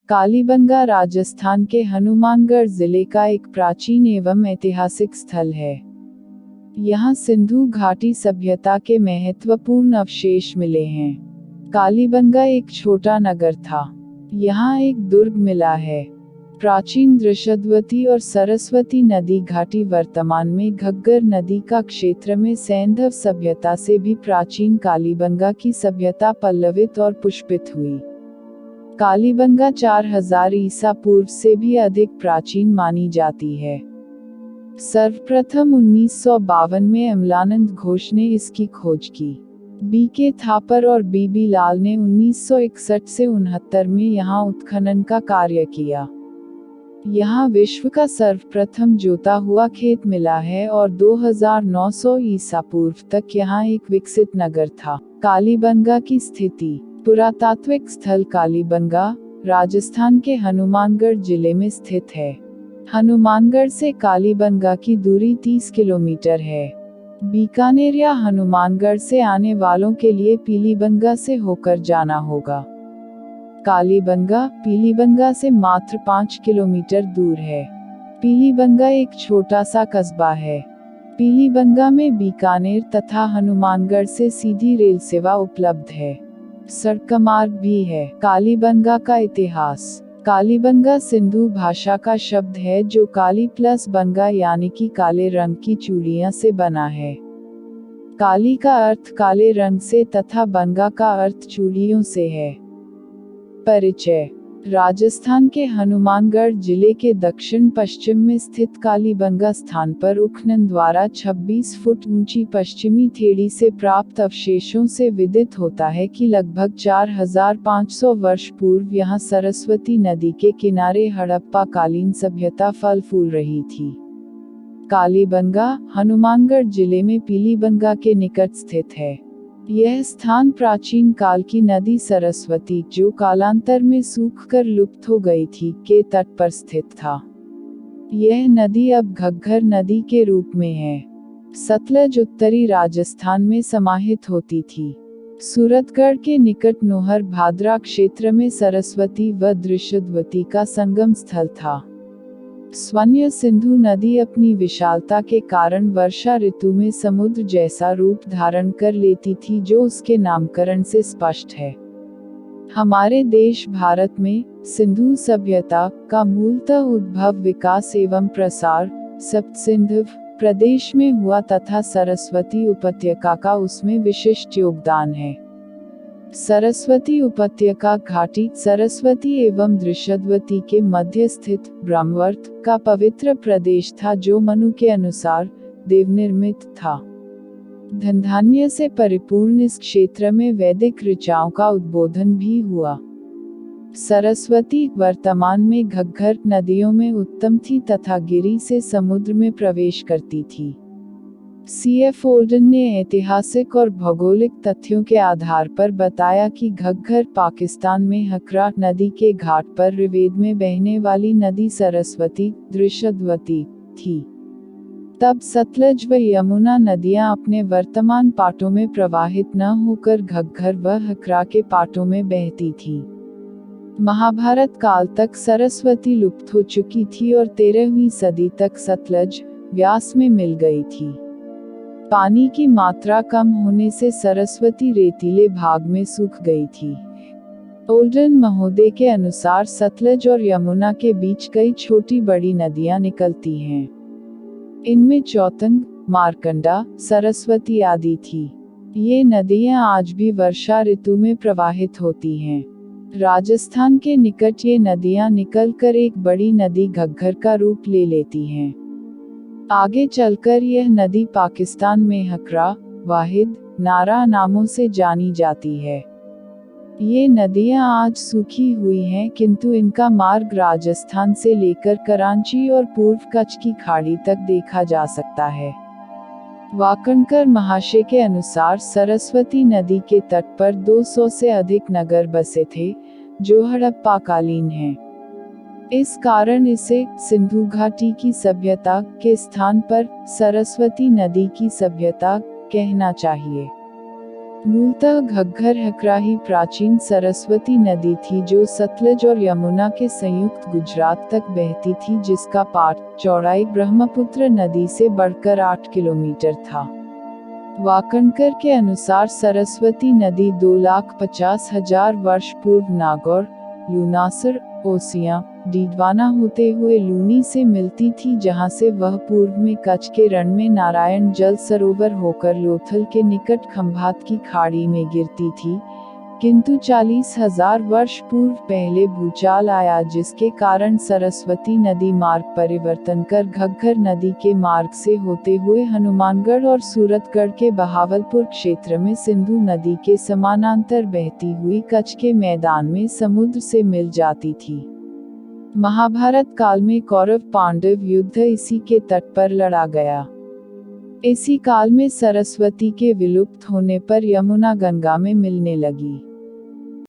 कालीबंगा राजस्थान के हनुमानगढ़ जिले का एक प्राचीन एवं ऐतिहासिक स्थल है। यहाँ सिंधु घाटी सभ्यता के महत्वपूर्ण अवशेष मिले हैं। कालीबंगा एक छोटा नगर था। यहाँ एक दुर्ग मिला है। प्राचीन दृशद्वती और सरस्वती नदी घाटी वर्तमान में घग्गर नदी का क्षेत्र में सैंधव सभ्यता से भी प्राचीन कालीबंगा की सभ्यता पल्लवित और पुष्पित हुई। कालीबंगा 4000 ईसा पूर्व से भी अधिक प्राचीन मानी जाती है। सर्वप्रथम 1952 में अमलानंद घोष ने इसकी खोज की। B.K. थापर और B.B. लाल ने 1961 से 69 में यहाँ उत्खनन का कार्य किया। यहाँ विश्व का सर्वप्रथम जोता हुआ खेत मिला है और 2900 ईसा पूर्व तक यहाँ एक विकसित नगर था। कालीबंगा की स्थिति। पुरातात्विक स्थल कालीबंगा राजस्थान के हनुमानगढ़ जिले में स्थित है। हनुमानगढ़ से कालीबंगा की दूरी 30 किलोमीटर है। बीकानेर या हनुमानगढ़ से आने वालों के लिए पीलीबंगा से होकर जाना होगा। कालीबंगा पीलीबंगा से मात्र 5 किलोमीटर दूर है। पीलीबंगा एक छोटा सा कस्बा है। पीलीबंगा में बीकानेर तथा हनुमानगढ़ से सीधी रेल सेवा उपलब्ध है। सड़क मार्ग भी है। कालीबंगा का इतिहास। कालीबंगा सिंधु भाषा का शब्द है जो काली प्लस बंगा यानी कि काले रंग की चूड़ियां से बना है। काली का अर्थ काले रंग से तथा बंगा का अर्थ चूड़ियों से है। परिचय। राजस्थान के हनुमानगढ़ जिले के दक्षिण पश्चिम में स्थित कालीबंगा स्थान पर उत्खनन द्वारा 26 फुट ऊंची पश्चिमी थेड़ी से प्राप्त अवशेषों से विदित होता है कि लगभग 4500 वर्ष पूर्व यहाँ सरस्वती नदी के किनारे हड़प्पा कालीन सभ्यता फल फूल रही थी। कालीबंगा हनुमानगढ़ जिले में पीलीबंगा के निकट स्थित है। यह स्थान प्राचीन काल की नदी सरस्वती, जो कालांतर में सूखकर लुप्त हो गई थी, के तट पर स्थित था। यह नदी अब घग्गर नदी के रूप में है। सतलज उत्तरी राजस्थान में समाहित होती थी। सूरतगढ़ के निकट नोहर भादरा क्षेत्र में सरस्वती व दृशद्वती का संगम स्थल था। स्वर्ण सिंधु नदी अपनी विशालता के कारण वर्षा ऋतु में समुद्र जैसा रूप धारण कर लेती थी, जो उसके नामकरण से स्पष्ट है। हमारे देश भारत में सिंधु सभ्यता का मूलतः उद्भव, विकास एवं प्रसार सप्तसिंधु प्रदेश में हुआ तथा सरस्वती उपत्यका का उसमें विशिष्ट योगदान है। सरस्वती उपत्यका घाटी सरस्वती एवं दृशद्वती के मध्य स्थित ब्रह्मवर्त का पवित्र प्रदेश था, जो मनु के अनुसार देवनिर्मित था। धनधान्य से परिपूर्ण इस क्षेत्र में वैदिक ऋचाओं का उद्बोधन भी हुआ। सरस्वती वर्तमान में घग्गर नदियों में उत्तम थी तथा गिरी से समुद्र में प्रवेश करती थी। C.F. ओल्डन ने ऐतिहासिक और भौगोलिक तथ्यों के आधार पर बताया कि घग्गर पाकिस्तान में हकरा नदी के घाट पर ऋवेद में बहने वाली नदी सरस्वती दृशद्वती थी। तब सतलज व यमुना नदियां अपने वर्तमान पाटों में प्रवाहित न होकर घग्गर व हकरा के पाटों में बहती थी। महाभारत काल तक सरस्वती लुप्त हो चुकी थी और 13वीं सदी तक सतलज व्यास में मिल गई थी। पानी की मात्रा कम होने से सरस्वती रेतीले भाग में सूख गई थी। ओल्डन महोदय के अनुसार सतलज और यमुना के बीच कई छोटी बड़ी नदियां निकलती हैं। इनमें चौतंग, मारकंडा, सरस्वती आदि थी। ये नदियां आज भी वर्षा ऋतु में प्रवाहित होती हैं। राजस्थान के निकट ये नदियां निकलकर एक बड़ी नदी घग्गर का रूप ले लेती हैं। आगे चलकर यह नदी पाकिस्तान में हकरा, वाहिद, नारा नामों से जानी जाती है। ये नदियां आज सूखी हुई हैं, किंतु इनका मार्ग राजस्थान से लेकर कराची और पूर्व कच्छ की खाड़ी तक देखा जा सकता है। वाकणकर महाशय के अनुसार सरस्वती नदी के तट पर 200 से अधिक नगर बसे थे, जो हड़प्पाकालीन हैं। इस कारण इसे सिंधु घाटी की सभ्यता के स्थान पर सरस्वती नदी की सभ्यता कहना चाहिए। मूलतः घग्घर हकराही प्राचीन सरस्वती नदी थी जो सतलज और यमुना के संयुक्त गुजरात तक बहती थी, जिसका पाट चौड़ाई ब्रह्मपुत्र नदी से बढ़कर 8 किलोमीटर था। वाकणकर के अनुसार सरस्वती नदी 2,50,000 वर्ष पूर्व नागौर, लूनासर, ओसियां, डीडवाना होते हुए लूनी से मिलती थी, जहां से वह पूर्व में कच्छ के रण में नारायण जल सरोवर होकर लोथल के निकट खंभात की खाड़ी में गिरती थी, किंतु 40,000 वर्ष पूर्व पहले भूचाल आया, जिसके कारण सरस्वती नदी मार्ग परिवर्तन कर घग्घर नदी के मार्ग से होते हुए हनुमानगढ़ और सूरतगढ़ के बहावलपुर क्षेत्र में सिंधु नदी के समानांतर बहती हुई कच्छ के मैदान में समुद्र से मिल जाती थी। महाभारत काल में कौरव पांडव युद्ध इसी के तट पर लड़ा गया। इसी काल में सरस्वती के विलुप्त होने पर यमुना गंगा में मिलने लगी।